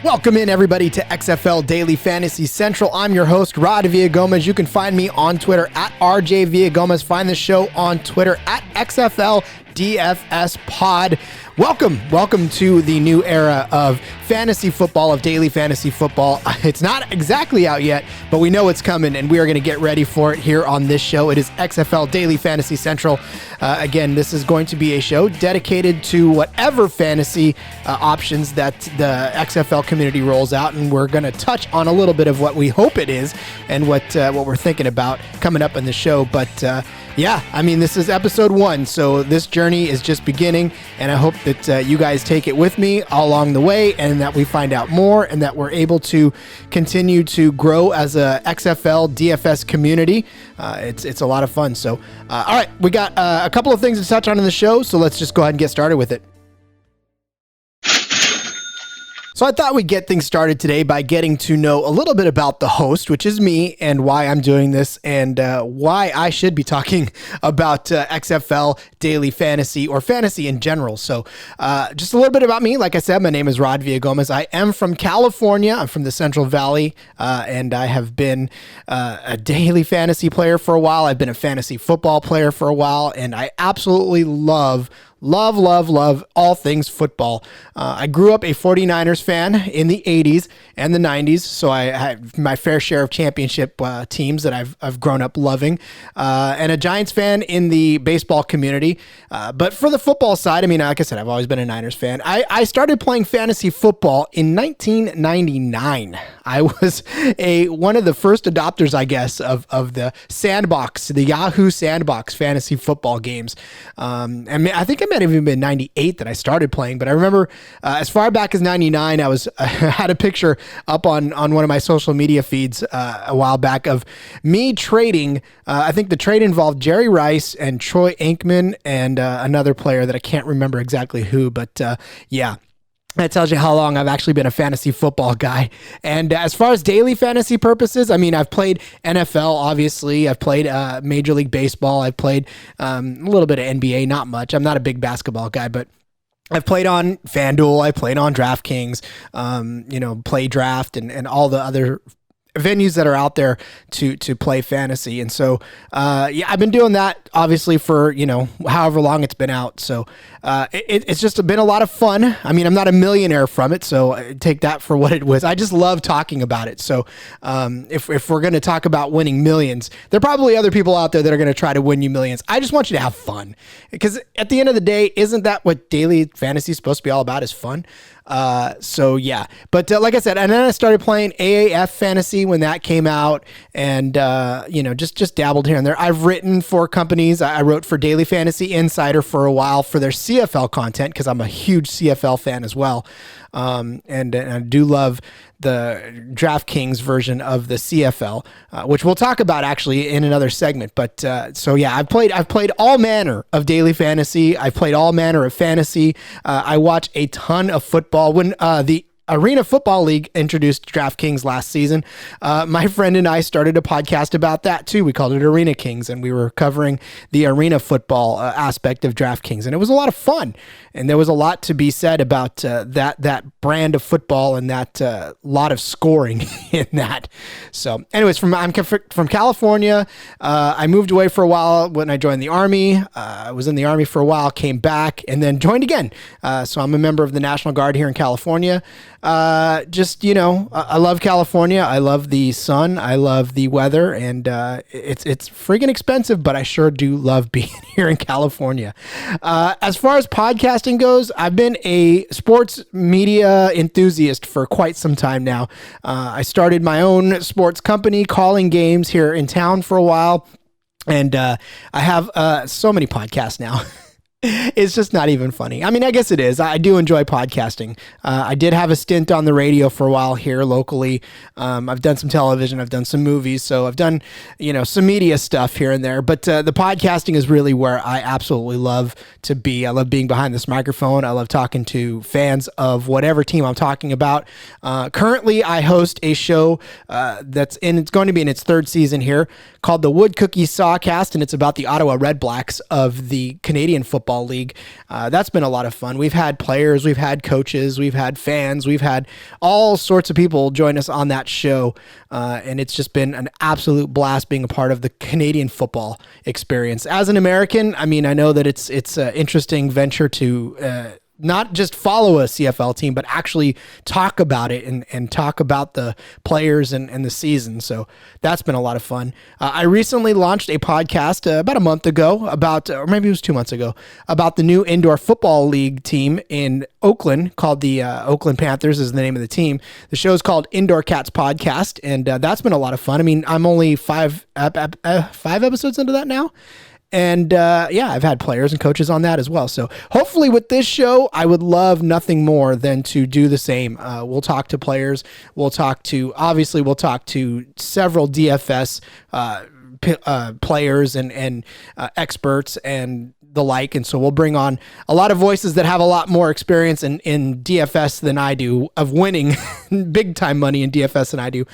Welcome in, everybody, to XFL Daily Fantasy Central. I'm your host, Rod Villagomez. You can find me on Twitter at RJ Villagomez. Find the show on Twitter at XFL DFS Pod. Welcome to the new era of fantasy football, of daily fantasy football. It's not exactly out yet, but we know it's coming, and we are going to get ready for it here on this show. It is XFL Daily Fantasy Central. Again, this is going to be a show dedicated to whatever fantasy options that the XFL community rolls out, and we're going to touch on a little bit of what we hope it is and what we're thinking about coming up in the show. But yeah, I mean, this is episode 1, so this journey is just beginning, and I hope that you guys take it with me all along the way, and that we find out more, and that we're able to continue to grow as a XFL DFS community. It's a lot of fun. So, all right, we got a couple of things to touch on in the show, so let's just go ahead and get started with it. So I thought we'd get things started today by getting to know a little bit about the host, which is me, and why I'm doing this, and why I should be talking about XFL Daily Fantasy, or fantasy in general. So just a little bit about me. Like I said, my name is Rod Villagomez. I am from California. I'm from the Central Valley, and I have been a daily fantasy player for a while. I've been a fantasy football player for a while, and I absolutely love all things football. I grew up a 49ers fan in the 80s and the 90s, so I have my fair share of championship teams that I've grown up loving, and a Giants fan in the baseball community. But for the football side, I mean, like I said, I've always been a Niners fan. I started playing fantasy football in 1999. I was one of the first adopters, I guess, of the Sandbox, the Yahoo Sandbox fantasy football games. And I think it might have even been 98 that I started playing, but I remember as far back as 99, I had a picture up on one of my social media feeds a while back of me trading. I think the trade involved Jerry Rice and Troy Aikman and another player that I can't remember exactly who, but yeah. That tells you how long I've actually been a fantasy football guy. And as far as daily fantasy purposes, I mean, I've played NFL, obviously. I've played Major League Baseball. I've played a little bit of NBA, not much. I'm not a big basketball guy, but I've played on Fanduel. I played on DraftKings, Play Draft, and all the other venues that are out there to play fantasy. And so, yeah, I've been doing that obviously for, however long it's been out. So, it's just been a lot of fun. I mean, I'm not a millionaire from it, so I take that for what it was. I just love talking about it. So, if we're going to talk about winning millions, there are probably other people out there that are going to try to win you millions. I just want you to have fun, because at the end of the day, isn't that what daily fantasy is supposed to be all about, is fun? So yeah, but like I said, and then I started playing AAF fantasy when that came out, and just dabbled here and there. I've written for companies. I wrote for Daily Fantasy Insider for a while for their CFL content, because I'm a huge CFL fan as well. And I do love the DraftKings version of the CFL, which we'll talk about actually in another segment. But so yeah, I've played all manner of daily fantasy. I've played all manner of fantasy. I watch a ton of football. When the Arena Football League introduced DraftKings last season, my friend and I started a podcast about that too. We called it Arena Kings, and we were covering the arena football aspect of DraftKings, and it was a lot of fun. And there was a lot to be said about that brand of football, and that lot of scoring in that. So anyways, I'm from California. I moved away for a while when I joined the Army. I was in the Army for a while, came back, and then joined again. So I'm a member of the National Guard here in California. I love California. I love the sun. I love the weather, and it's freaking expensive, but I sure do love being here in California. As far as podcasting goes, I've been a sports media enthusiast for quite some time now. I started my own sports company, calling games here in town for a while, and I have so many podcasts now. It's just not even funny. I mean, I guess it is. I do enjoy podcasting. I did have a stint on the radio for a while here locally. I've done some television. I've done some movies. So I've done, some media stuff here and there. But the podcasting is really where I absolutely love to be. I love being behind this microphone. I love talking to fans of whatever team I'm talking about. Currently, I host a show it's going to be in its 3rd season here, called the Wood Cookie Sawcast, and it's about the Ottawa Red Blacks of the Canadian Football Football League. That's been a lot of fun. We've had players, we've had coaches, we've had fans, we've had all sorts of people join us on that show. And it's just been an absolute blast being a part of the Canadian football experience. As an American, I mean, I know that it's an interesting venture to not just follow a CFL team, but actually talk about it and talk about the players and the season. So that's been a lot of fun. I recently launched a podcast about a month ago or maybe it was 2 months ago, about the new indoor football league team in Oakland called the Oakland Panthers is the name of the team. The show is called Indoor Cats Podcast, and that's been a lot of fun. I mean, I'm only five episodes into that now. And I've had players and coaches on that as well. So hopefully with this show, I would love nothing more than to do the same. We'll talk to players. We'll talk to several DFS players and experts and the like. And so we'll bring on a lot of voices that have a lot more experience in DFS than I do, of winning big time money in DFS than I do.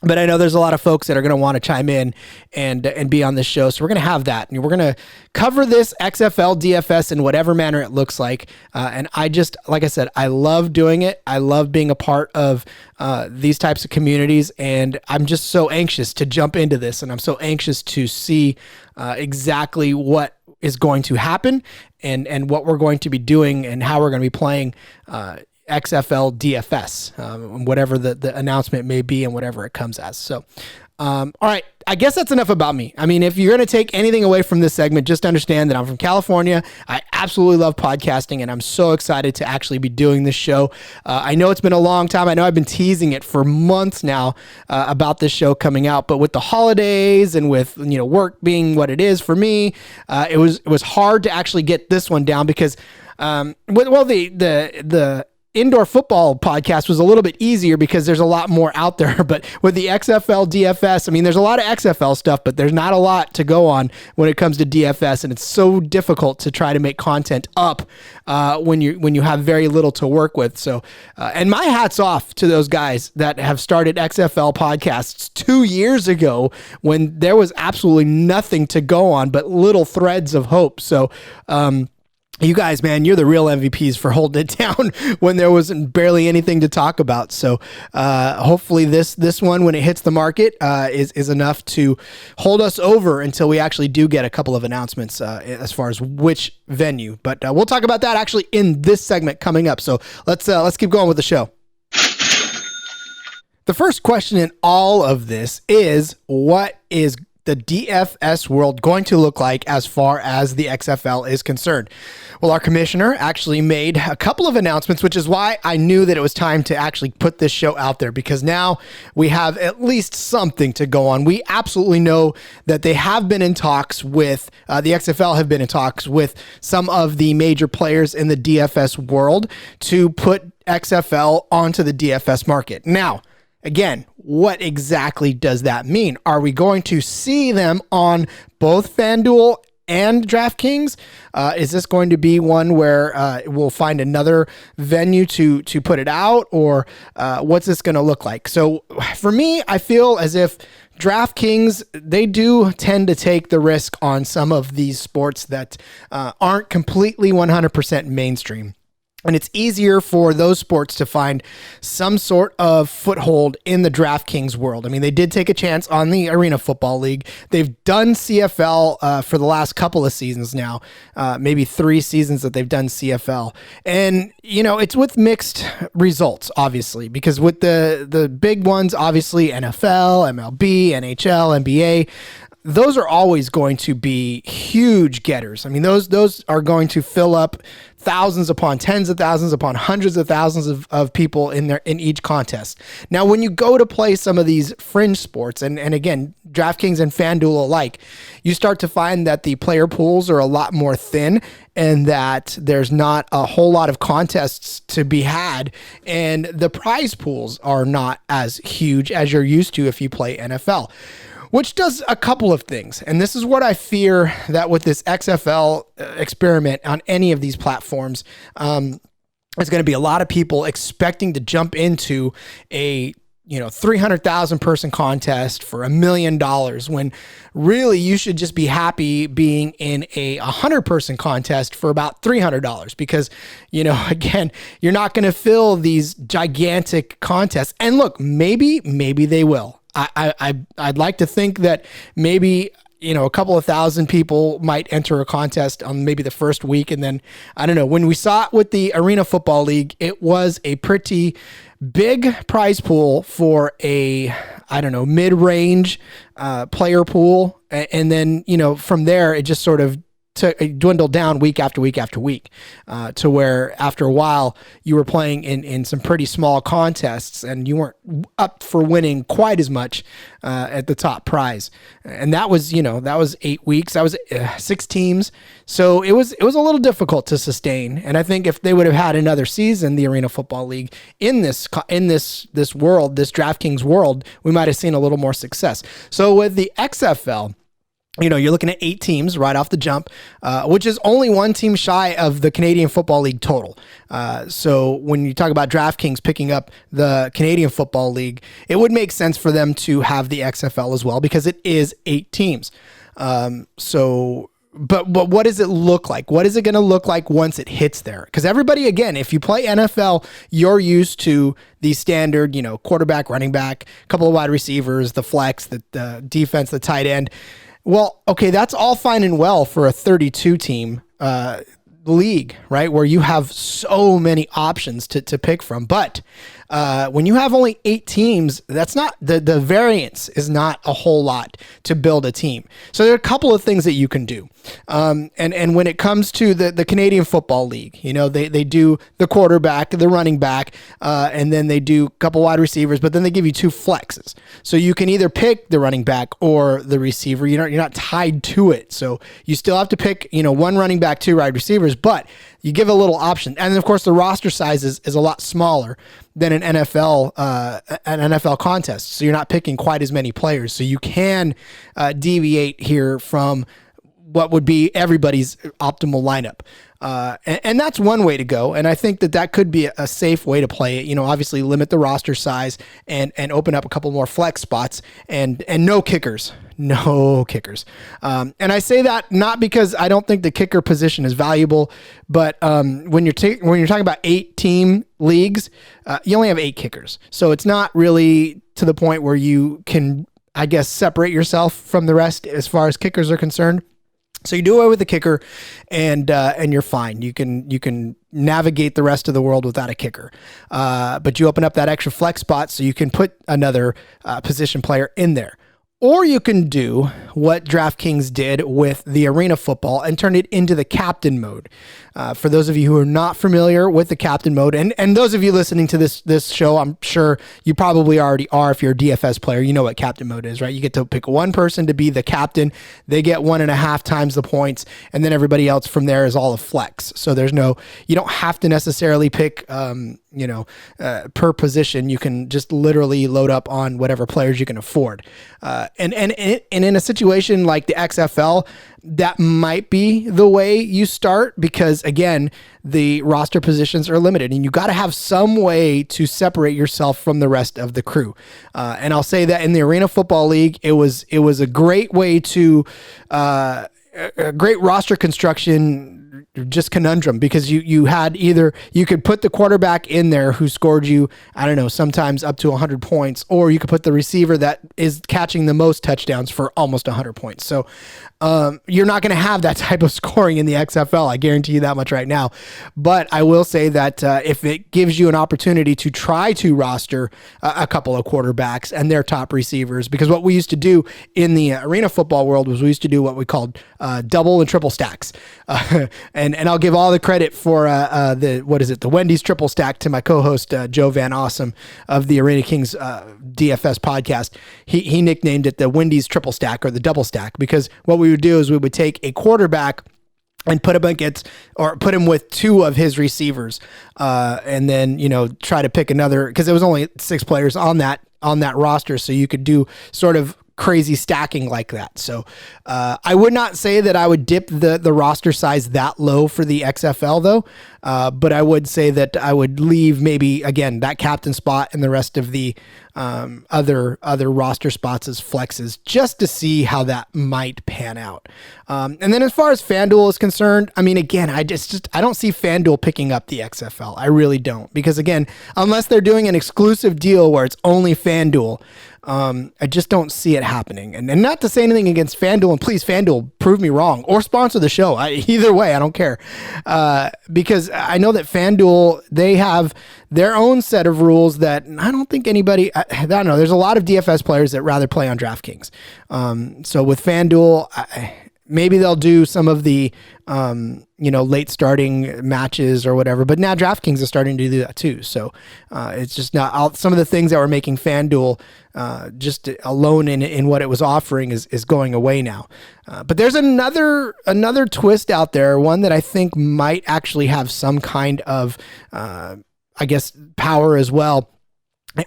But I know there's a lot of folks that are going to want to chime in and be on this show. So we're going to have that. And we're going to cover this XFL DFS in whatever manner it looks like. And like I said, I love doing it. I love being a part of these types of communities. And I'm just so anxious to jump into this. And I'm so anxious to see exactly what is going to happen and what we're going to be doing and how we're going to be playing XFL DFS, whatever the announcement may be and whatever it comes as. So, all right, I guess that's enough about me. I mean, if you're going to take anything away from this segment, just understand that I'm from California. I absolutely love podcasting, and I'm so excited to actually be doing this show. I know it's been a long time. I know I've been teasing it for months now about this show coming out, but with the holidays and with work being what it is for me, it was hard to actually get this one down because the indoor football podcast was a little bit easier because there's a lot more out there. But with the XFL DFS, I mean, there's a lot of XFL stuff, but there's not a lot to go on when it comes to DFS. And it's so difficult to try to make content up when you have very little to work with. So, and my hat's off to those guys that have started XFL podcasts 2 years ago when there was absolutely nothing to go on but little threads of hope. So, you guys, man, you're the real MVPs for holding it down when there wasn't barely anything to talk about. So hopefully this one, when it hits the market, is enough to hold us over until we actually do get a couple of announcements as far as which venue. But we'll talk about that actually in this segment coming up. So let's keep going with the show. The first question in all of this is, what is the DFS world going to look like as far as the XFL is concerned? Well, our commissioner actually made a couple of announcements, which is why I knew that it was time to actually put this show out there, because now we have at least something to go on. We absolutely know that they have been in talks with, the XFL have been in talks with some of the major players in the DFS world to put XFL onto the DFS market. Now, again, what exactly does that mean? Are we going to see them on both Fanduel and DraftKings? Is this going to be one where we'll find another venue to put it out, or what's this going to look like? So for me, I feel as if DraftKings, they do tend to take the risk on some of these sports that aren't completely 100% mainstream. And it's easier for those sports to find some sort of foothold in the DraftKings world. I mean, they did take a chance on the Arena Football League. They've done CFL for the last couple of seasons now, maybe 3 seasons that they've done CFL. And, it's with mixed results, obviously, because with the big ones, obviously NFL, MLB, NHL, NBA, those are always going to be huge getters. I mean, those are going to fill up thousands upon tens of thousands upon hundreds of thousands of people in each contest. Now, when you go to play some of these fringe sports, and again, DraftKings and FanDuel alike, you start to find that the player pools are a lot more thin and that there's not a whole lot of contests to be had, and the prize pools are not as huge as you're used to if you play NFL. Which does a couple of things. And this is what I fear, that with this XFL experiment on any of these platforms, there's going to be a lot of people expecting to jump into a 300,000 person contest for $1 million when really you should just be happy being in a 100 person contest for about $300 because, again, you're not going to fill these gigantic contests. And look, maybe they will. I'd like to think that maybe, a couple of thousand people might enter a contest on maybe the first week. And then, I don't know, when we saw it with the Arena Football League, it was a pretty big prize pool for a, mid-range player pool. And then, from there, it just sort of it dwindled down week after week after week to where after a while you were playing in some pretty small contests and you weren't up for winning quite as much at the top prize. And that was 8 weeks. That was 6 teams. So it was a little difficult to sustain. And I think if they would have had another season, the Arena Football League in this world, this DraftKings world, we might have seen a little more success. So with the XFL, you're looking at 8 teams right off the jump, which is only 1 team shy of the Canadian Football League total. So when you talk about DraftKings picking up the Canadian Football League, it would make sense for them to have the XFL as well because it is 8 teams. But what does it look like? What is it going to look like once it hits there? Because everybody, again, if you play NFL, you're used to the standard, quarterback, running back, a couple of wide receivers, the flex, the defense, the tight end. Well, okay, that's all fine and well for a 32 team league, right? Where you have so many options to pick from. But when you have only 8 teams, that's not the variance is not a whole lot to build a team. So there are a couple of things that you can do. And when it comes to the Canadian Football League, they do the quarterback, the running back, and then they do a couple wide receivers, but then they give you 2 flexes. So you can either pick the running back or the receiver. You're not tied to it. So you still have to pick, 1 running back, 2 wide receivers, but you give a little option. And of course the roster size is a lot smaller than an NFL contest. So you're not picking quite as many players. So you can deviate here from what would be everybody's optimal lineup. And that's one way to go. And I think that could be a safe way to play it. Obviously limit the roster size and open up a couple more flex spots and no kickers. No kickers. And I say that not because I don't think the kicker position is valuable, but when you're talking about 8 team leagues, you only have 8 kickers. So it's not really to the point where you can, I guess, separate yourself from the rest as far as kickers are concerned. So you do away with the kicker and you're fine. You can navigate the rest of the world without a kicker. But you open up that extra flex spot so you can put another position player in there. Or you can do what DraftKings did with the Arena Football and turn it into the captain mode. For those of you who are not familiar with the captain mode, and those of you listening to this show, I'm sure you probably already are. If you're a DFS player, you know what captain mode is, right? You get to pick one person to be the captain. They get 1.5 times the points, and then everybody else from there is all a flex. So you don't have to necessarily pick, per position. You can just literally load up on whatever players you can afford. And in a situation like the XFL, that might be the way you start because, again, the roster positions are limited and you got to have some way to separate yourself from the rest of the crew. And I'll say that in the Arena Football League, it was a great way to a great roster construction just conundrum because you had either you could put the quarterback in there who scored you, I don't know, sometimes up to 100 points, or you could put the receiver that is catching the most touchdowns for almost 100 points. So you're not going to have that type of scoring in the XFL. I guarantee you that much right now. But I will say that if it gives you an opportunity to try to roster a couple of quarterbacks and their top receivers, because what we used to do in the Arena Football world was we used to do what we called double and triple stacks. And I'll give all the credit for the Wendy's triple stack to my co-host Joe Van Awesome of the Arena Kings DFS podcast. He nicknamed it the Wendy's triple stack or the double stack because what we would do is we would take a quarterback and put him with 2 of his receivers, and then try to pick another because there was only 6 players on that roster, so you could do sort of crazy stacking like that. So I would not say that I would dip the roster size that low for the XFL though. But I would say that I would leave maybe, again, that captain spot and the rest of the other roster spots as flexes just to see how that might pan out. And then as far as Fanduel is concerned, I mean, again, I don't see Fanduel picking up the XFL. I really don't, because again, unless they're doing an exclusive deal where it's only Fanduel, I just don't see it happening. And not to say anything against Fanduel, and please, Fanduel, prove me wrong or sponsor the show. Either way, I don't care. Because I know that Fanduel, they have their own set of rules that I don't think anybody, I don't know, there's a lot of DFS players that rather play on DraftKings. So with Fanduel, maybe they'll do some of the, late starting matches or whatever, but now DraftKings is starting to do that too. So it's just not some of the things that were making Fanduel just alone in what it was offering is going away now. But there's another twist out there, one that I think might actually have some kind of, power as well.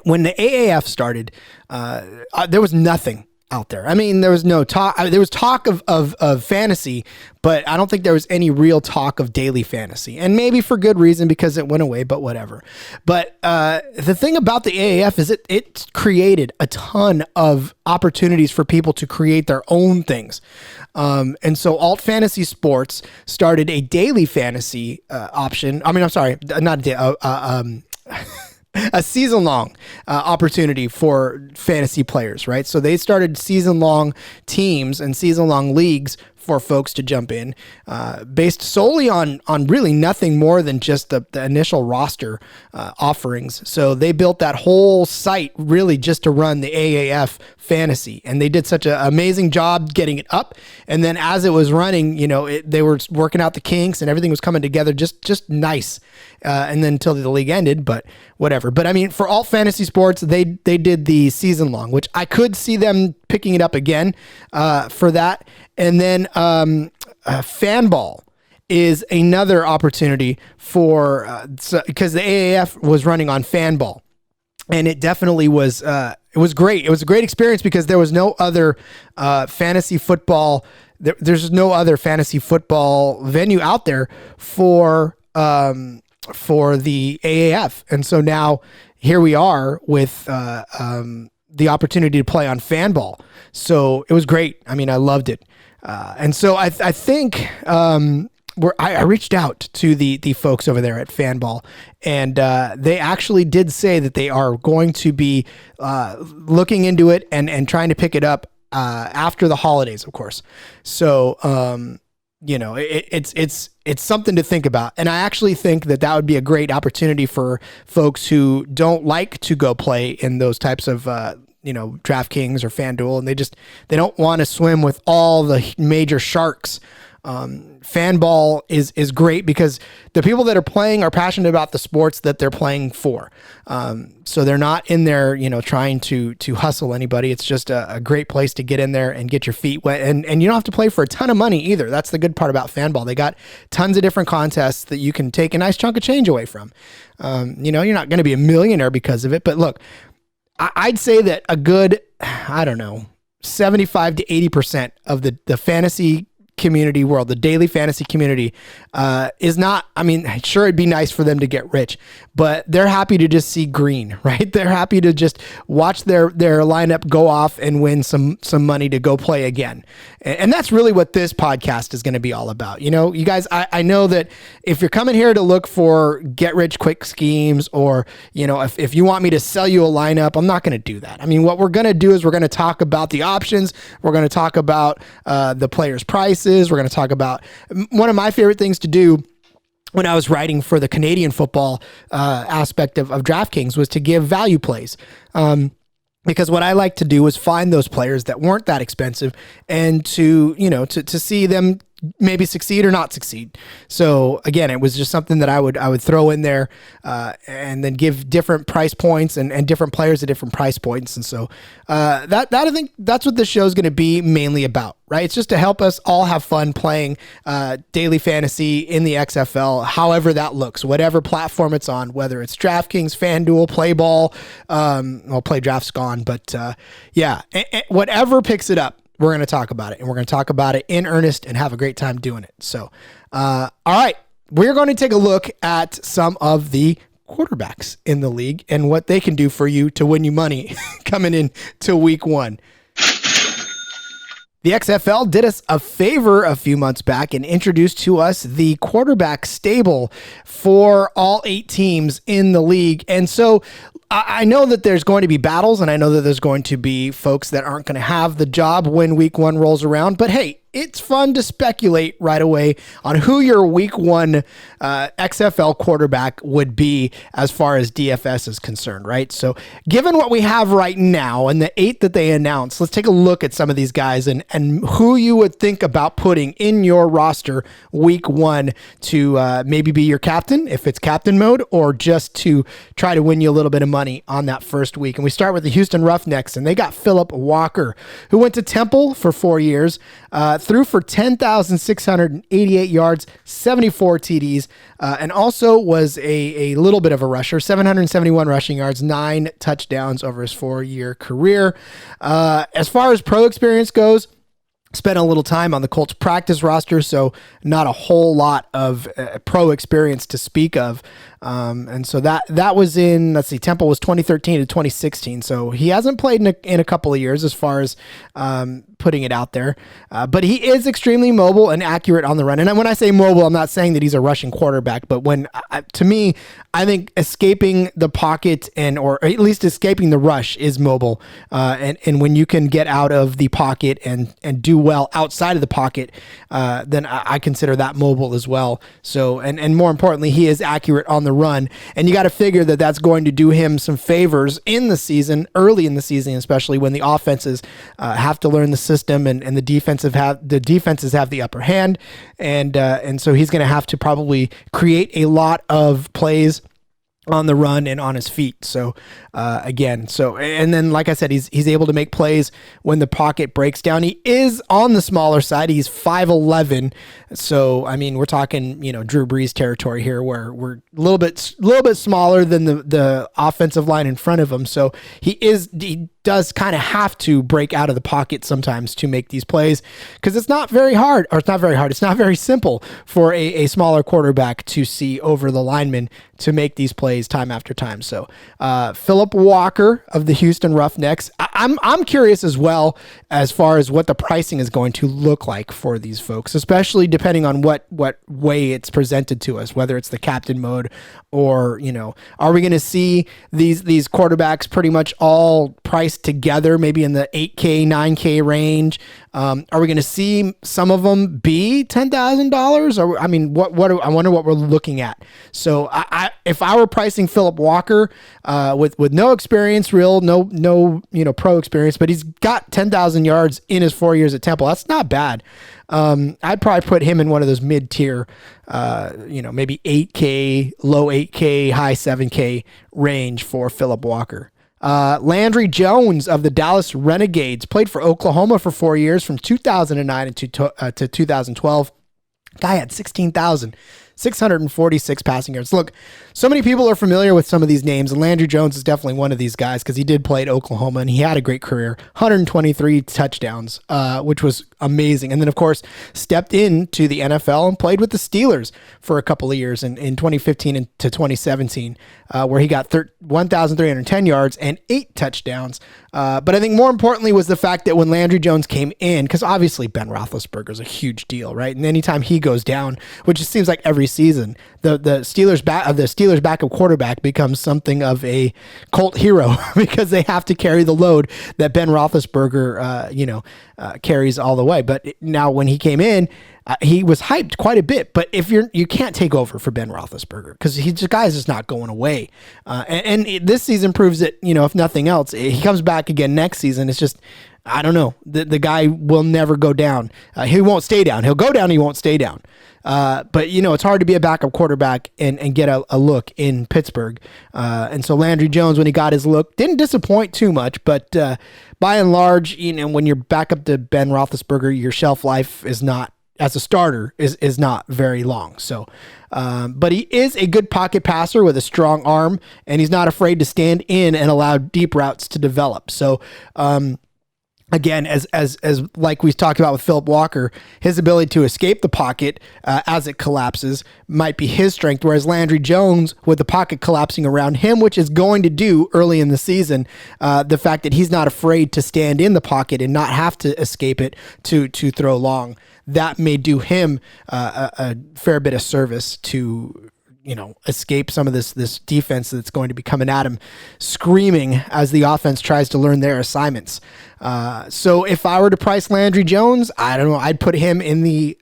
When the AAF started, there was nothing out there. I mean, there was no talk. There was talk of fantasy, but I don't think there was any real talk of daily fantasy, and maybe for good reason because it went away, but whatever. But the thing about the AAF is it created a ton of opportunities for people to create their own things. And so Alt Fantasy Sports started a daily fantasy option. I mean, I'm sorry, not a day, a season-long opportunity for fantasy players, right? So they started season-long teams and season-long leagues for folks to jump in, based solely on really nothing more than just the initial roster offerings. So they built that whole site really just to run the AAF fantasy, and they did such an amazing job getting it up. And then as it was running, they were working out the kinks and everything was coming together just nice. And then until the league ended, but whatever. But I mean, for Alt Fantasy Sports, they did the season long, which I could see them picking it up again for that. And then Fanball is another opportunity for because the AAF was running on Fanball, and it definitely was. It was great. It was a great experience because there was no other fantasy football. There's no other fantasy football venue out there for the AAF, and so now here we are with the opportunity to play on Fanball. So it was great. I mean, I loved it. And so I think I reached out to the folks over there at Fanball, and they actually did say that they are going to be looking into it and trying to pick it up after the holidays, of course. So it's something to think about. And I actually think that would be a great opportunity for folks who don't like to go play in those types of DraftKings or FanDuel, and they don't want to swim with all the major sharks. Fanball is great because the people that are playing are passionate about the sports that they're playing for. So they're not in there, trying to hustle anybody. It's just a great place to get in there and get your feet wet. And you don't have to play for a ton of money either. That's the good part about Fanball. They got tons of different contests that you can take a nice chunk of change away from. You're not going to be a millionaire because of it, but look, I'd say that a good, 75 to 80% of the fantasy community world, the daily fantasy community, is not, sure, it'd be nice for them to get rich, but they're happy to just see green, right? They're happy to just watch their lineup go off and win some money to go play again. And that's really what this podcast is going to be all about. You guys, I know that if you're coming here to look for get rich quick schemes, or, if you want me to sell you a lineup, I'm not going to do that. What we're going to do is we're going to talk about the options. We're going to talk about the players' prices. We're going to talk about one of my favorite things to do when I was writing for the Canadian football aspect of DraftKings was to give value plays. Because what I like to do was find those players that weren't that expensive and to see them maybe succeed or not succeed. So again, it was just something that I would throw in there and then give different price points and different players at different price points. And so that I think that's what this show is going to be mainly about, right? It's just to help us all have fun playing daily fantasy in the XFL, however that looks, whatever platform it's on, whether it's DraftKings, FanDuel, Playball, PlayDraft's gone, but whatever picks it up, we're going to talk about it, and we're going to talk about it in earnest and have a great time doing it. So, all right, we're going to take a look at some of the quarterbacks in the league and what they can do for you to win you money coming in to week one. The XFL did us a favor a few months back and introduced to us the quarterback stable for all 8 teams in the league. And so I know that there's going to be battles, and I know that there's going to be folks that aren't going to have the job when week one rolls around. But hey, it's fun to speculate right away on who your week one XFL quarterback would be as far as DFS is concerned, right? So given what we have right now and the 8 that they announced, let's take a look at some of these guys and who you would think about putting in your roster week one to maybe be your captain if it's captain mode, or just to try to win you a little bit of money on that first week. And we start with the Houston Roughnecks, and they got Phillip Walker, who went to Temple for 4 years, threw for 10,688 yards, 74 TDs, and also was a little bit of a rusher, 771 rushing yards, 9 touchdowns over his 4-year career. As far as pro experience goes, spent a little time on the Colts practice roster, so not a whole lot of pro experience to speak of. And so that was in, let's see, Temple was 2013 to 2016. So he hasn't played in a couple of years as far as putting it out there. But he is extremely mobile and accurate on the run. And when I say mobile, I'm not saying that he's a rushing quarterback, but to me, I think escaping the pocket or at least escaping the rush is mobile. And when you can get out of the pocket and do well outside of the pocket, then I consider that mobile as well. So, and more importantly, he is accurate on the run, and you got to figure that that's going to do him some favors in the season, early in the season, especially when the offenses have to learn the system and the defenses have the upper hand, and so he's going to have to probably create a lot of plays on the run and on his feet. So and then like I said, he's able to make plays when the pocket breaks down. He is on the smaller side. He's 5'11". So I mean, we're talking, Drew Brees territory here, where we're a little bit smaller than the offensive line in front of him. So he does kind of have to break out of the pocket sometimes to make these plays, because it's not very hard. It's not very simple for a smaller quarterback to see over the lineman to make these plays time after time. So Phillip Walker of the Houston Roughnecks. I'm curious as well as far as what the pricing is going to look like for these folks, especially depending on what way it's presented to us, whether it's the captain mode or, are we going to see these quarterbacks pretty much all priced together, maybe in the 8K, 9K range? Are we going to see some of them be $10,000? Or I wonder what we're looking at. So if I were pricing Phillip Walker with no experience, no pro experience, but he's got 10,000 yards in his 4 years at Temple, that's not bad. I'd probably put him in one of those mid-tier, maybe 8K, low 8K, high 7K range for Phillip Walker. Landry Jones of the Dallas Renegades played for Oklahoma for 4 years, from 2009 to 2012. Guy had 16,646 passing yards. Look, so many people are familiar with some of these names, and Landry Jones is definitely one of these guys because he did play at Oklahoma and he had a great career. 123 touchdowns, which was amazing. And then, of course, stepped into the NFL and played with the Steelers for a couple of years in 2015 to 2017, where he got 1,310 yards and 8 touchdowns. But I think more importantly was the fact that when Landry Jones came in, because obviously Ben Roethlisberger is a huge deal, right? And anytime he goes down, which it seems like every season, the Steelers backup quarterback becomes something of a cult hero because they have to carry the load that Ben Roethlisberger, carries all the way. But now when he came in, he was hyped quite a bit. But if you can't take over for Ben Roethlisberger because the guy's just not going away. And this season proves that, if nothing else, he comes back again next season. It's just, I don't know. The guy will never go down. He won't stay down. He'll go down. He won't stay down. But it's hard to be a backup quarterback and get a look in Pittsburgh. And so Landry Jones, when he got his look, didn't disappoint too much. But by and large, when you're back up to Ben Roethlisberger, your shelf life is not, as a starter, is not very long. So, but he is a good pocket passer with a strong arm, and he's not afraid to stand in and allow deep routes to develop. So, again, as like we talked about with Phillip Walker, his ability to escape the pocket as it collapses might be his strength, whereas Landry Jones, with the pocket collapsing around him, which is going to do early in the season, the fact that he's not afraid to stand in the pocket and not have to escape it to throw long, that may do him a fair bit of service to escape some of this defense that's going to be coming at him screaming as the offense tries to learn their assignments. So if I were to price Landry Jones, I don't know, I'd put him in the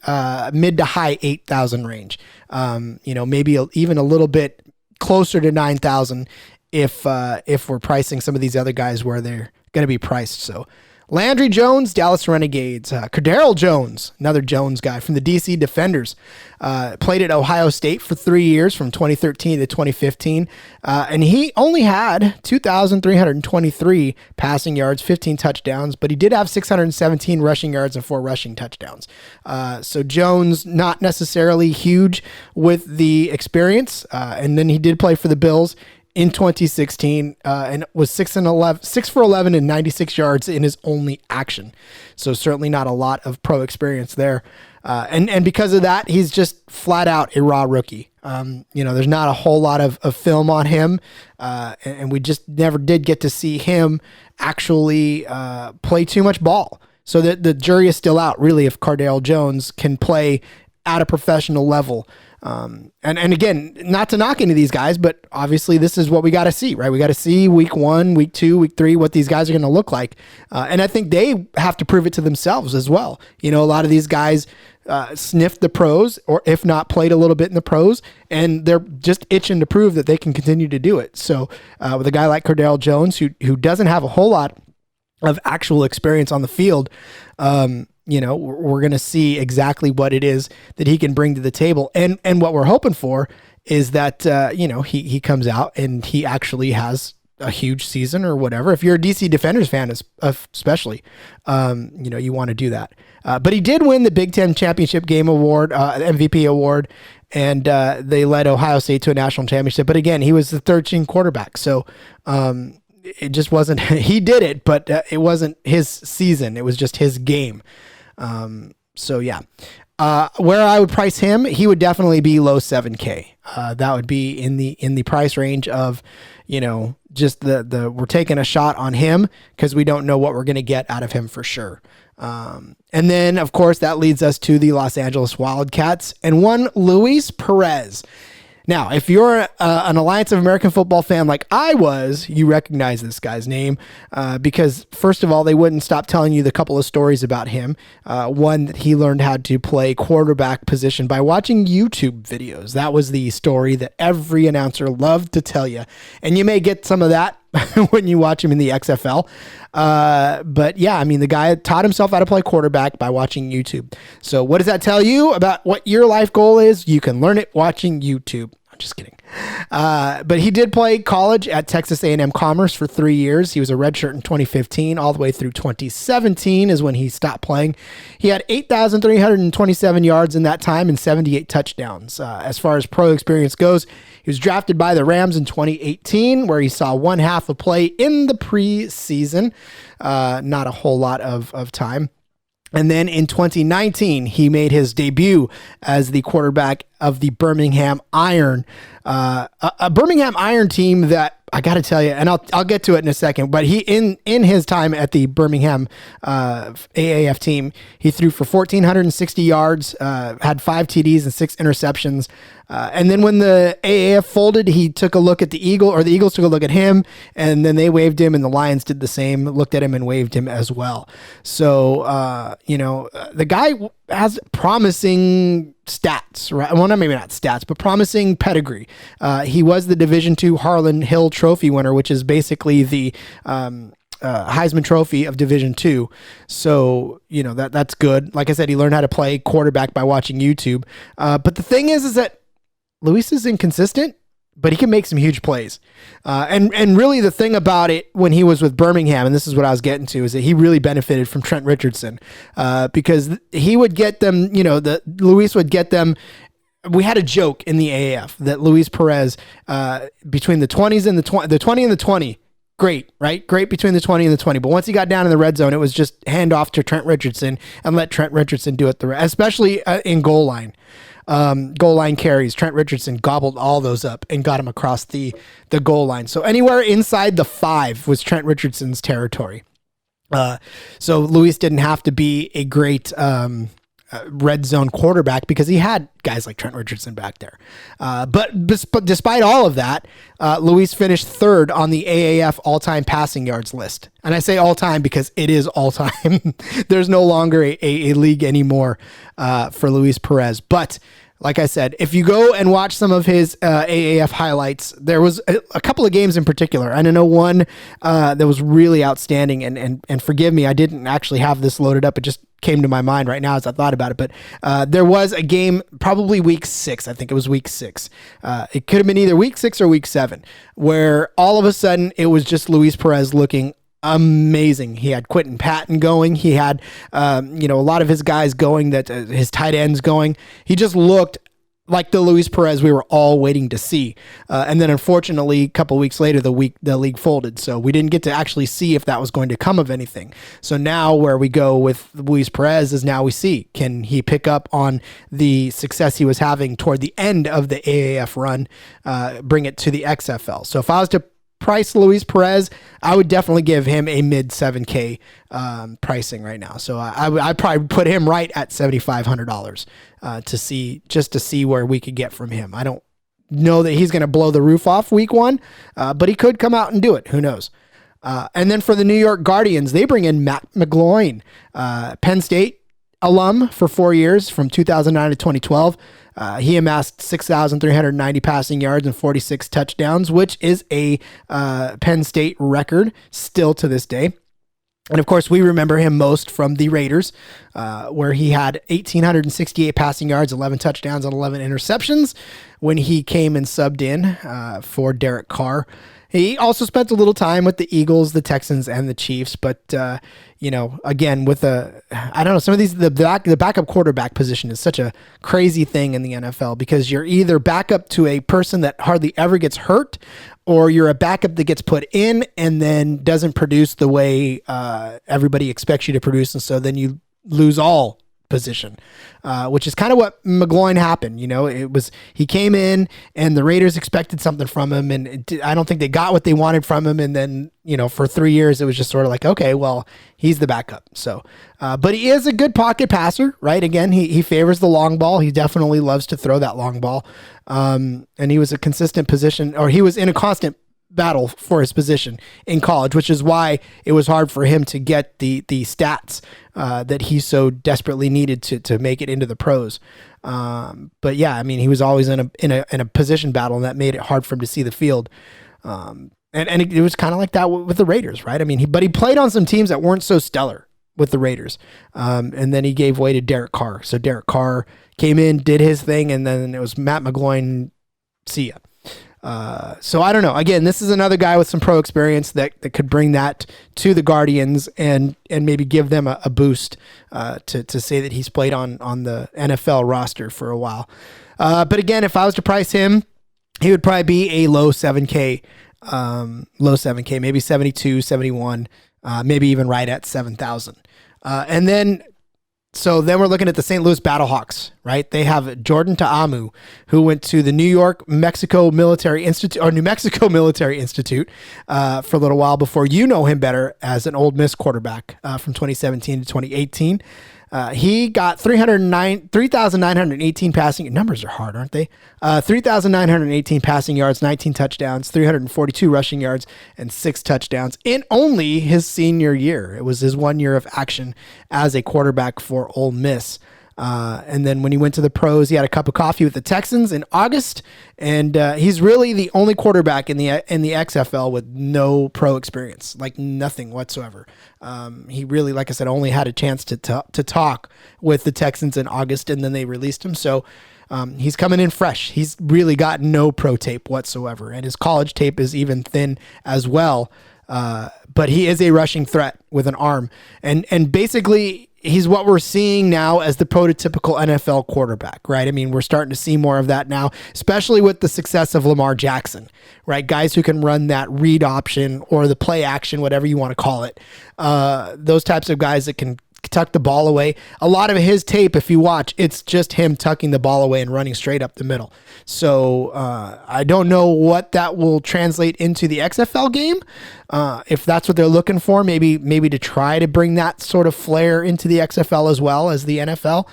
mid to high 8,000 range. Maybe even a little bit closer to 9,000 if we're pricing some of these other guys where they're going to be priced. So Landry Jones, Dallas Renegades. Darryl Jones, another Jones guy from the DC Defenders, played at Ohio State for 3 years from 2013 to 2015, and he only had 2,323 passing yards, 15 touchdowns, but he did have 617 rushing yards and 4 rushing touchdowns. So Jones, not necessarily huge with the experience, and then he did play for the Bills in 2016, and was 6 for 11 and 96 yards in his only action. So certainly not a lot of pro experience there. And because of that, he's just flat out a raw rookie. There's not a whole lot of film on him. And we just never did get to see him actually play too much ball. So the jury is still out, really, if Darryl Jones can play at a professional level. And again, not to knock any of these guys, but obviously this is what we got to see, right? We got to see week 1, week 2, week 3, what these guys are going to look like. And I think they have to prove it to themselves as well. A lot of these guys sniffed the pros, or if not played a little bit in the pros, and they're just itching to prove that they can continue to do it. So with a guy like Darryl Jones, who doesn't have a whole lot of actual experience on the field, we're going to see exactly what it is that he can bring to the table. And what we're hoping for is that, he comes out and he actually has a huge season or whatever. If you're a DC Defenders fan, especially, you want to do that. But he did win the Big Ten Championship Game Award, MVP award, and they led Ohio State to a national championship. But again, he was the 13 quarterback. So, it just wasn't, he did it, but it wasn't his season. It was just his game. So yeah, where I would price him, he would definitely be low 7K. That would be in the price range of, just we're taking a shot on him because we don't know what we're going to get out of him for sure. And then of course that leads us to the Los Angeles Wildcats and one Louise Perez. Now, if you're an Alliance of American Football fan like I was, you recognize this guy's name because, first of all, they wouldn't stop telling you the couple of stories about him. One, that he learned how to play quarterback position by watching YouTube videos. That was the story that every announcer loved to tell you. And you may get some of that when you watch him in the XFL. But yeah, the guy taught himself how to play quarterback by watching YouTube. So what does that tell you about what your life goal is? You can learn it watching YouTube. I'm just kidding. But he did play college at Texas A&M Commerce for 3 years. He was a redshirt in 2015 all the way through 2017 is when he stopped playing. He had 8,327 yards in that time and 78 touchdowns. As far as pro experience goes, he was drafted by the Rams in 2018, where he saw one half a play in the preseason. Not a whole lot of time. And then in 2019, he made his debut as the quarterback of the Birmingham Iron, a Birmingham Iron team that I got to tell you, and I'll get to it in a second, but he in his time at the Birmingham AAF team, he threw for 1,460 yards, had 5 TDs and 6 interceptions. And then when the AAF folded, he took a look at the Eagles took a look at him, and then they waved him, and the Lions did the same, looked at him and waved him as well. So, the guy has promising stats, right? Well, maybe not stats, but promising pedigree. He was the Division II Harlan Hill Trophy winner, which is basically the Heisman Trophy of Division II. So, that's good. Like I said, he learned how to play quarterback by watching YouTube. But the thing is that Luis is inconsistent, but he can make some huge plays. And really the thing about it when he was with Birmingham, and this is what I was getting to, is that he really benefited from Trent Richardson because he would get them, Luis would get them. We had a joke in the AAF that Louise Perez, between the 20s and the 20 and the 20, great, right? Great between the 20 and the 20. But once he got down in the red zone, it was just hand off to Trent Richardson and let Trent Richardson do it, especially in goal line. Goal line carries. Trent Richardson gobbled all those up and got him across the goal line. So anywhere inside the 5 was Trent Richardson's territory. So Louise didn't have to be a great red zone quarterback because he had guys like Trent Richardson back there. But despite all of that, Louise finished 3rd on the AAF all-time passing yards list. And I say all-time because it is all-time. There's no longer a league anymore for Louise Perez. But like I said, if you go and watch some of his AAF highlights, there was a couple of games in particular. And I know one that was really outstanding. And forgive me, I didn't actually have this loaded up. It just came to my mind right now as I thought about it. But there was a game, probably week 6. I think it was week 6. It could have been either week 6 or week 7, where all of a sudden it was just Louise Perez looking amazing. He had Quentin Patton going. He had, a lot of his guys going, that his tight ends going. He just looked like the Louise Perez we were all waiting to see. And then unfortunately, a couple weeks later, the league folded. So we didn't get to actually see if that was going to come of anything. So now where we go with Louise Perez is now we see, can he pick up on the success he was having toward the end of the AAF run, bring it to the XFL. So if I was to price Louise Perez, I would definitely give him a mid $7K pricing right now. So I'd probably put him right at $7,500 to see where we could get from him. I don't know that he's going to blow the roof off week 1, but he could come out and do it. Who knows? And then for the New York Guardians, they bring in Matt McGloin, Penn State alum for 4 years from 2009 to 2012. He amassed 6,390 passing yards and 46 touchdowns, which is a Penn State record still to this day. And of course, we remember him most from the Raiders, where he had 1,868 passing yards, 11 touchdowns, and 11 interceptions when he came and subbed in for Derek Carr. He also spent a little time with the Eagles, the Texans, and the Chiefs. But, again, with some of these, the backup quarterback position is such a crazy thing in the NFL because you're either backup to a person that hardly ever gets hurt, or you're a backup that gets put in and then doesn't produce the way everybody expects you to produce. And so then you lose all position, which is kind of what McGloin happened. He came in and the Raiders expected something from him, and I don't think they got what they wanted from him. And then, for 3 years, it was just sort of like, okay, well, he's the backup. So, but he is a good pocket passer, right? Again, he favors the long ball. He definitely loves to throw that long ball. And he was he was in a constant battle for his position in college, which is why it was hard for him to get the stats that he so desperately needed to make it into the pros. But yeah, I mean, he was always in a position battle, and that made it hard for him to see the field. And it was kind of like that with the Raiders, right? I mean, he played on some teams that weren't so stellar with the Raiders. And then he gave way to Derek Carr. So Derek Carr came in, did his thing, and then it was Matt McGloin, see ya. So I don't know. Again, this is another guy with some pro experience that could bring that to the Guardians and maybe give them a boost to say that he's played on the NFL roster for a while. But again, if I was to price him, he would probably be a low 7K, maybe 72, 71, maybe even right at 7,000. So then we're looking at the St. Louis Battlehawks, right? They have Jordan Ta'amu, who went to the New Mexico Military Institute for a little while before you know him better as an Ole Miss quarterback from 2017 to 2018. He got 3,918 passing. Numbers are hard, aren't they? 3,918 passing yards, 19 touchdowns, 342 rushing yards, and 6 touchdowns in only his senior year. It was his 1 year of action as a quarterback for Ole Miss. And then when he went to the pros, he had a cup of coffee with the Texans in August, and he's really the only quarterback in the XFL with no pro experience, like nothing whatsoever. He really, like I said, only had a chance to talk with the Texans in August, and then they released him. So he's coming in fresh. He's really got no pro tape whatsoever, and his college tape is even thin as well. But he is a rushing threat with an arm. And basically, he's what we're seeing now as the prototypical NFL quarterback, right? I mean, we're starting to see more of that now, especially with the success of Lamar Jackson, right? Guys who can run that read option or the play action, whatever you want to call it. Those types of guys that can tuck the ball away. A lot of his tape, if you watch, it's just him tucking the ball away and running straight up the middle. So I don't know what that will translate into the XFL game. If that's what they're looking for, maybe to try to bring that sort of flair into the XFL as well as the NFL.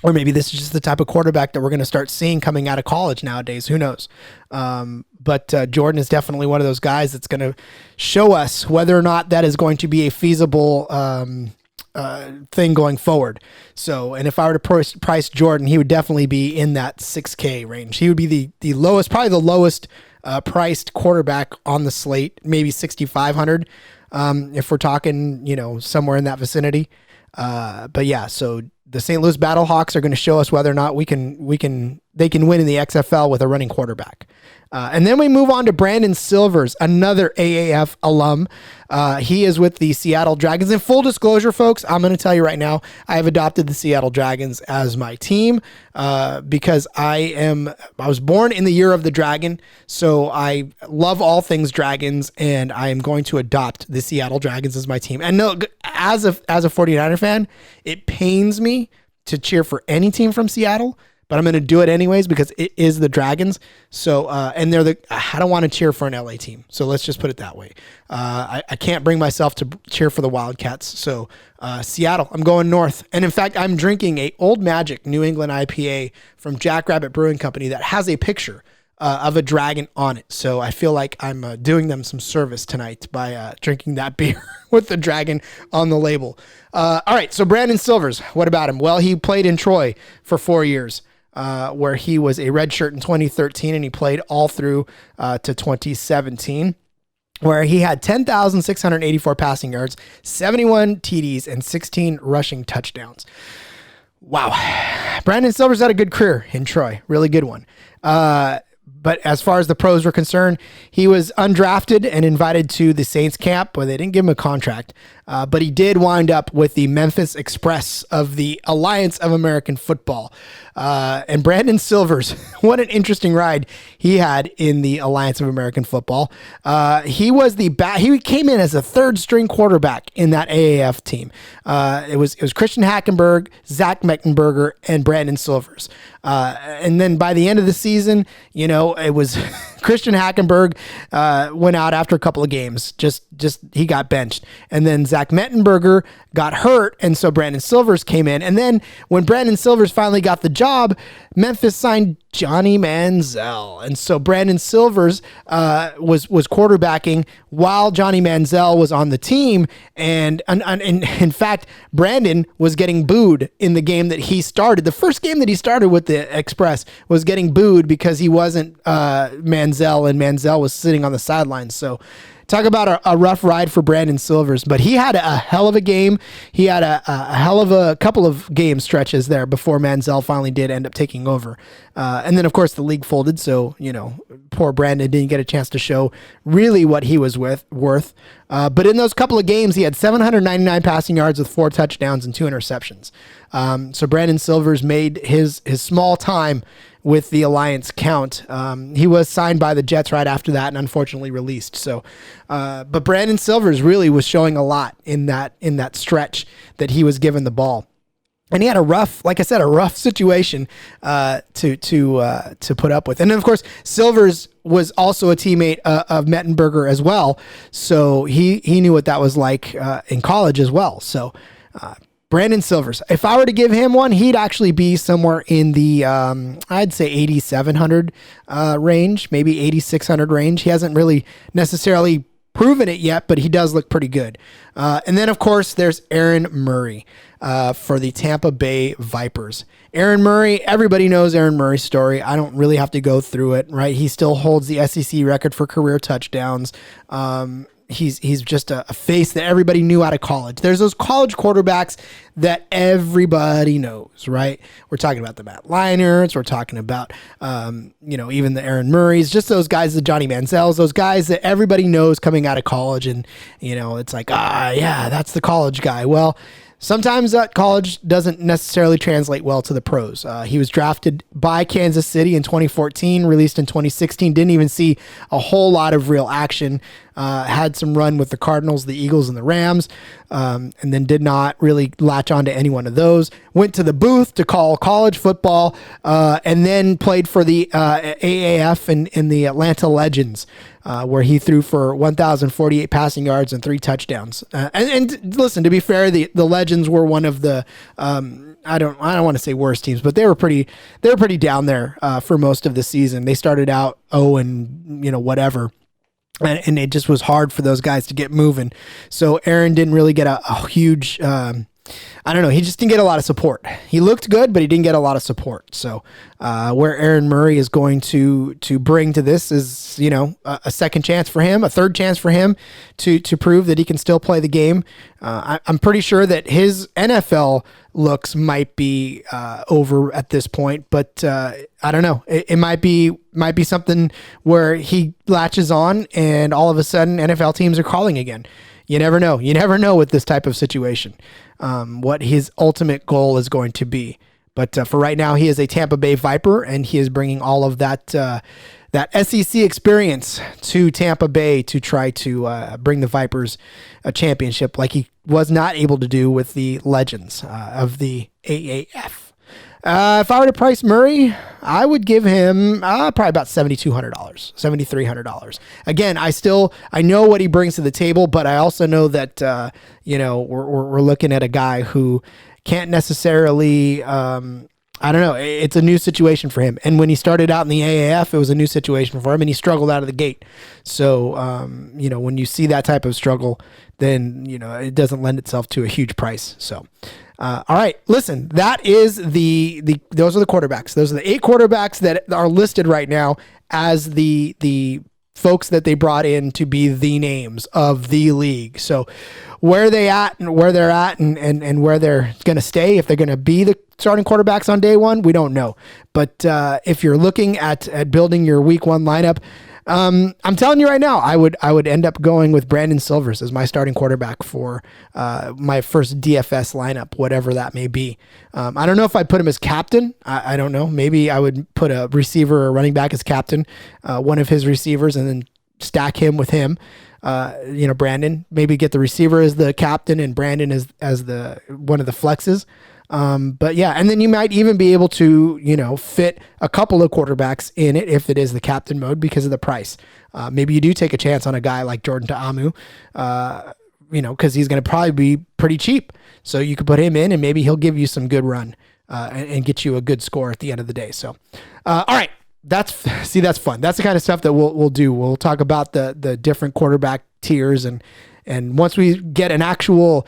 Or maybe this is just the type of quarterback that we're going to start seeing coming out of college nowadays. Who knows? But Jordan is definitely one of those guys that's going to show us whether or not that is going to be a feasible thing going forward. So, and if I were to price Jordan, he would definitely be in that $6K range. He would be the lowest, probably the lowest priced quarterback on the slate, maybe 6,500 if we're talking, somewhere in that vicinity. But yeah, so the St. Louis Battlehawks are going to show us whether or not they can win in the XFL with a running quarterback. And then we move on to Brandon Silvers, another AAF alum. He is with the Seattle Dragons. In full disclosure, folks, I'm going to tell you right now, I have adopted the Seattle Dragons as my team because I was born in the year of the dragon, so I love all things dragons, and I am going to adopt the Seattle Dragons as my team. And no, as a 49er fan, it pains me to cheer for any team from Seattle, but I'm going to do it anyways because it is the Dragons. So, and I don't want to cheer for an LA team. So let's just put it that way. I can't bring myself to cheer for the Wildcats. So, Seattle, I'm going north. And in fact, I'm drinking a Old Magic New England IPA from Jackrabbit Brewing Company that has a picture of a dragon on it. So I feel like I'm doing them some service tonight by drinking that beer with the dragon on the label. All right. So Brandon Silvers, what about him? Well, he played in Troy for 4 years. Where he was a redshirt in 2013 and he played all through to 2017, where he had 10,684 passing yards, 71 TDs, and 16 rushing touchdowns. Wow. Brandon Silvers had a good career in Troy. Really good one. But as far as the pros were concerned, he was undrafted and invited to the Saints camp, but they didn't give him a contract. But he did wind up with the Memphis Express of the Alliance of American Football. And Brandon Silvers, what an interesting ride he had in the Alliance of American Football. He came in as a third string quarterback in that AAF team. It was Christian Hackenberg, Zach Mettenberger, and Brandon Silvers. And then by the end of the season, it was Christian Hackenberg went out after a couple of games. Just he got benched. And then Zach Mettenberger got hurt, and so Brandon Silvers came in. And then when Brandon Silvers finally got the job, Memphis signed Johnny Manziel. And so Brandon Silvers was quarterbacking while Johnny Manziel was on the team. And in fact, Brandon was getting booed in the game that he started. The first game that he started with the Express was getting booed because he wasn't Manziel, and Manziel was sitting on the sidelines. So talk about a rough ride for Brandon Silvers, but he had a hell of a game. He had a hell of a couple of game stretches there before Manziel finally did end up taking over. And then, of course, the league folded, so, poor Brandon didn't get a chance to show really what he was worth. But in those couple of games, he had 799 passing yards with 4 touchdowns and 2 interceptions. So Brandon Silvers made his small time with the Alliance count. He was signed by the Jets right after that and unfortunately released. So, but Brandon Silvers really was showing a lot in that stretch that he was given the ball. And he had a rough situation to put up with. And then, of course, Silvers was also a teammate of Mettenberger as well. So he knew what that was like in college as well. So Brandon Silvers, if I were to give him one, he'd actually be somewhere in the, I'd say 8,700 range, maybe 8,600 range. He hasn't really necessarily proven it yet, but he does look pretty good. And then, of course, there's Erin Murray for the Tampa Bay Vipers. Erin Murray, everybody knows Erin Murray's story. I don't really have to go through it, right? He still holds the SEC record for career touchdowns. he's just a face that everybody knew out of college. There's those college quarterbacks that everybody knows, right? We're talking about the Matt Leinerts. We're talking about, even the Erin Murrays, just those guys, the Johnny Manziels, those guys that everybody knows coming out of college. And, it's like, yeah, that's the college guy. Well, sometimes that college doesn't necessarily translate well to the pros. He was drafted by Kansas City in 2014, released in 2016, didn't even see a whole lot of real action, had some run with the Cardinals, the Eagles, and the Rams, and then did not really latch on to any one of those. Went to the booth to call college football, and then played for the AAF in the Atlanta Legends, where he threw for 1,048 passing yards and 3 touchdowns. And listen, to be fair, the Legends were one of the I don't want to say worst teams, but they were pretty down there for most of the season. They started out 0 and whatever. And it just was hard for those guys to get moving. So Aaron didn't really get a huge, he just didn't get a lot of support. He looked good, but he didn't get a lot of support. So where Erin Murray is going to bring to this is, a second chance for him, a third chance for him to prove that he can still play the game. I'm pretty sure that his NFL looks might be over at this point, but I don't know. It might be something where he latches on and all of a sudden NFL teams are calling again. You never know. You never know with this type of situation, what his ultimate goal is going to be. But for right now, he is a Tampa Bay Viper, and he is bringing all of that SEC experience to Tampa Bay to try to bring the Vipers a championship like he was not able to do with the Legends of the AAF. If I were to price Murray, I would give him probably about $7,200, $7,300. Again, I know what he brings to the table, but I also know that we're looking at a guy who can't necessarily. It's a new situation for him. And when he started out in the AAF, it was a new situation for him, and he struggled out of the gate. So, when you see that type of struggle, then, it doesn't lend itself to a huge price. So, all right, listen, that is those are the quarterbacks. Those are the 8 quarterbacks that are listed right now as the folks that they brought in to be the names of the league. So where they're at and where they're going to stay, if they're going to be the starting quarterbacks on day one, we don't know. But if you're looking at building your week 1 lineup, I'm telling you right now, I would end up going with Brandon Silvers as my starting quarterback for my first DFS lineup, whatever that may be. I don't know if I'd put him as captain. I don't know. Maybe I would put a receiver or running back as captain, one of his receivers, and then stack him with him. Brandon, maybe get the receiver as the captain and Brandon as the one of the flexes. But yeah, and then you might even be able to, fit a couple of quarterbacks in it if it is the captain mode because of the price. Maybe you do take a chance on a guy like Jordan Ta'amu, because he's going to probably be pretty cheap. So you could put him in and maybe he'll give you some good run and get you a good score at the end of the day. So, all right. That's fun. That's the kind of stuff that we'll do. We'll talk about the different quarterback tiers and once we get an actual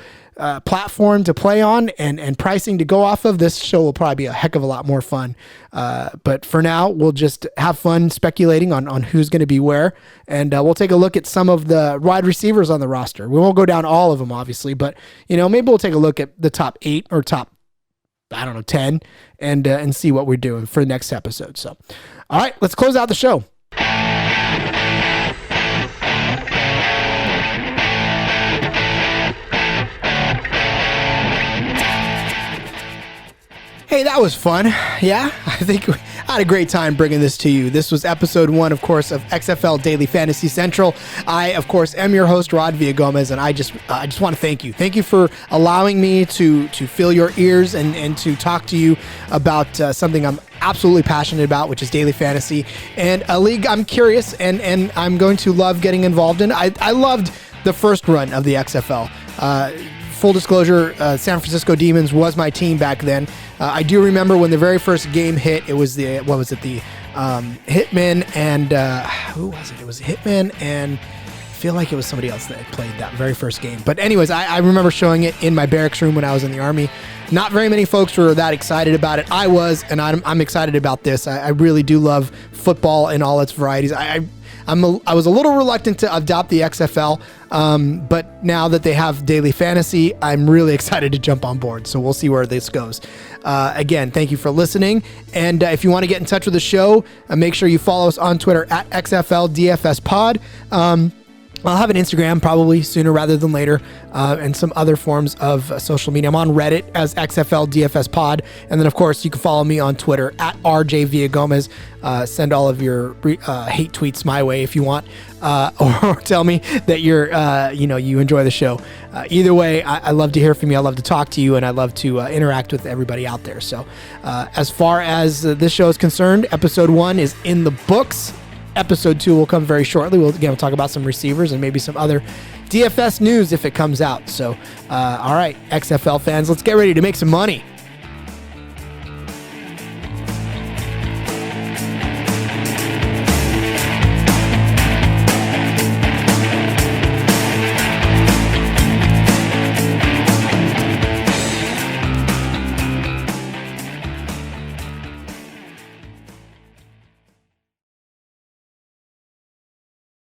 platform to play on and pricing to go off of, this show will probably be a heck of a lot more fun. But for now, we'll just have fun speculating on who's going to be where, and we'll take a look at some of the wide receivers on the roster. We won't go down all of them, obviously, but maybe we'll take a look at the top 8 or top 10 and see what we're doing for the next episode. So, all right, let's close out the show. Hey, that was fun. Yeah, I think I had a great time bringing this to you. This was episode 1, of course, of XFL Daily Fantasy Central. I, of course, am your host, Rod Villagomez, and I just want to thank you. Thank you for allowing me to fill your ears and to talk to you about something I'm absolutely passionate about, which is daily fantasy, and a league I'm curious and I'm going to love getting involved in. I loved the first run of the XFL. Full disclosure, San Francisco Demons was my team back then. I do remember when the very first game hit, it was the Hitman and who was it? It was Hitman and I feel like it was somebody else that played that very first game. But anyways, I remember showing it in my barracks room when I was in the Army. Not very many folks were that excited about it. I was, and I'm excited about this. I really do love football in all its varieties. I was a little reluctant to adopt the XFL, but now that they have daily fantasy, I'm really excited to jump on board. So we'll see where this goes. Again, thank you for listening. And if you want to get in touch with the show, make sure you follow us on Twitter at XFL DFS Pod. I'll have an Instagram probably sooner rather than later, and some other forms of social media. I'm on Reddit as XFL DFS Pod. And then, of course, you can follow me on Twitter at RJ Villagomez. Send all of your hate tweets my way if you want, or tell me that you enjoy the show. Either way, I love to hear from you. I love to talk to you, and I love to interact with everybody out there. So as far as this show is concerned, episode 1 is in the books. Episode 2 will come very shortly. We'll talk about some receivers and maybe some other DFS news if it comes out. So, all right, XFL fans, let's get ready to make some money.